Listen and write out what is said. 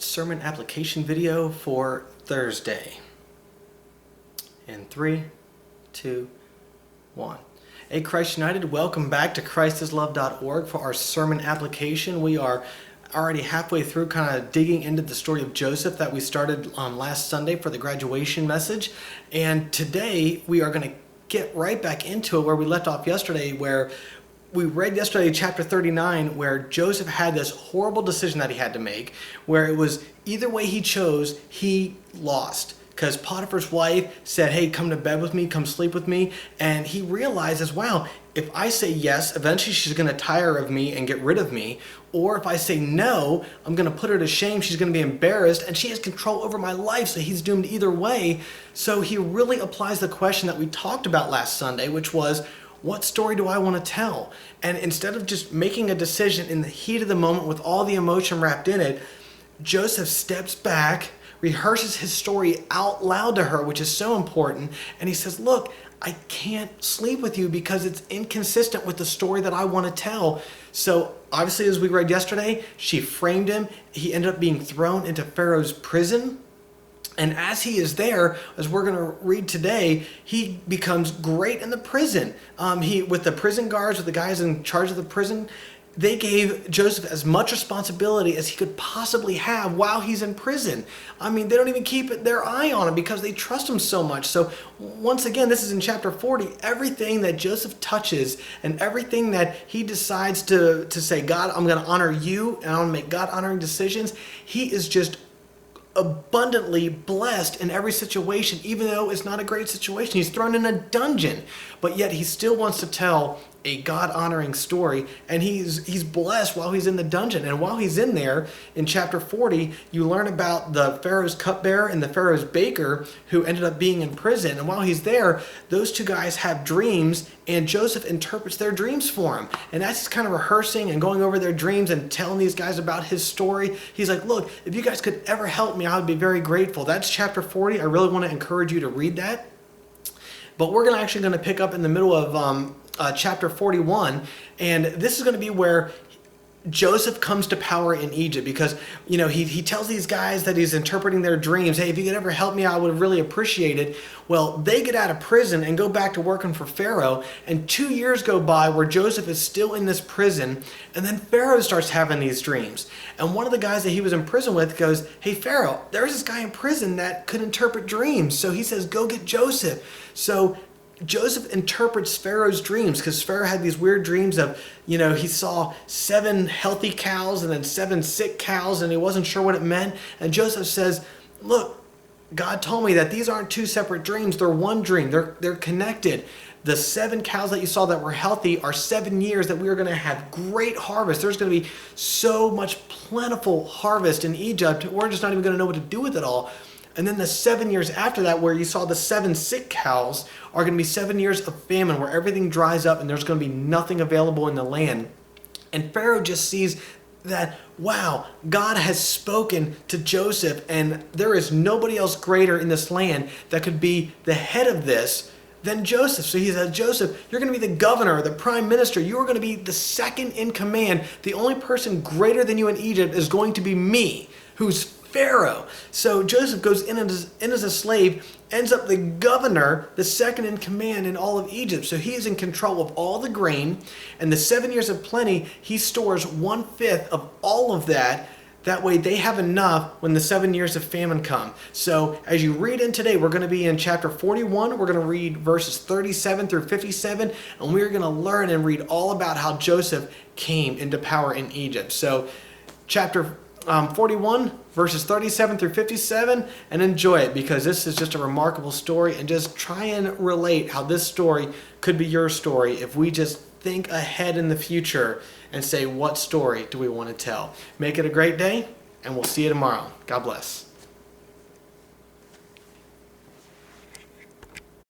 sermon application video for Thursday. In 3, 2, 1. Hey Christ United, welcome back to christislove.org for our sermon application. We are already halfway through kind of digging into the story of Joseph that we started on last Sunday for the graduation message. And today we are going to get right back into it where we left off yesterday, where we read yesterday chapter 39 where Joseph had this horrible decision that he had to make, where it was either way he chose, he lost. Because Potiphar's wife said, hey, come to bed with me, come sleep with me. And he realizes, wow, if I say yes, eventually she's going to tire of me and get rid of me. Or if I say no, I'm going to put her to shame. She's going to be embarrassed and she has control over my life. So he's doomed either way. So he really applies the question that we talked about last Sunday, which was, what story do I want to tell? And instead of just making a decision in the heat of the moment with all the emotion wrapped in it, Joseph steps back, rehearses his story out loud to her, which is so important. And he says, look, I can't sleep with you because it's inconsistent with the story that I want to tell. So obviously, as we read yesterday, she framed him. He ended up being thrown into Pharaoh's prison. And as he is there, as we're going to read today, he becomes great in the prison. With the prison guards, with the guys in charge of the prison, they gave Joseph as much responsibility as he could possibly have while he's in prison. I mean, they don't even keep their eye on him because they trust him so much. So once again, this is in chapter 40. Everything that Joseph touches and everything that he decides to say, God, I'm going to honor you and I'm going to make God-honoring decisions, he is just abundantly blessed in every situation, even though it's not a great situation. He's thrown in a dungeon, but yet he still wants to tell a God-honoring story, and he's blessed while he's in the dungeon. And while he's in there, in chapter 40, you learn about the Pharaoh's cupbearer and the Pharaoh's baker who ended up being in prison. And while he's there, those two guys have dreams, and Joseph interprets their dreams for him. And as he's kind of rehearsing and going over their dreams and telling these guys about his story, he's like, look, if you guys could ever help me, I would be very grateful. That's chapter 40. I really want to encourage you to read that. But we're actually going to pick up in the middle of chapter 41, and this is going to be where Joseph comes to power in Egypt, because he tells these guys that he's interpreting their dreams. Hey, if you could ever help me, I would really appreciate it. Well, they get out of prison and go back to working for Pharaoh, and 2 years go by where Joseph is still in this prison, and then Pharaoh starts having these dreams. And one of the guys that he was in prison with goes, hey Pharaoh, there's this guy in prison that could interpret dreams. So he says, go get Joseph. So Joseph interprets Pharaoh's dreams, because Pharaoh had these weird dreams of, he saw 7 healthy cows and then 7 sick cows, and he wasn't sure what it meant. And Joseph says, look, God told me that these aren't 2 separate dreams. They're one dream. They're connected. The 7 cows that you saw that were healthy are 7 years that we are going to have great harvest. There's going to be so much plentiful harvest in Egypt. We're just not even going to know what to do with it all. And then the 7 years after that, where you saw the 7 sick cows, are going to be 7 years of famine, where everything dries up and there's going to be nothing available in the land. And Pharaoh just sees that, wow, God has spoken to Joseph, and there is nobody else greater in this land that could be the head of this than Joseph. So he says, Joseph, you're going to be the governor, the prime minister. You are going to be the second in command. The only person greater than you in Egypt is going to be me, who's Pharaoh. So Joseph goes in as a slave, ends up the governor, the second in command in all of Egypt. So he is in control of all the grain, and the 7 years of plenty, he stores 1/5 of all of that. That way they have enough when the 7 years of famine come. So as you read in today, we're going to be in chapter 41. We're going to read verses 37 through 57, and we're going to learn and read all about how Joseph came into power in Egypt. So chapter 41, verses 37 through 57, and enjoy it, because this is just a remarkable story, and just try and relate how this story could be your story if we just think ahead in the future and say, what story do we want to tell? Make it a great day, and we'll see you tomorrow. God bless.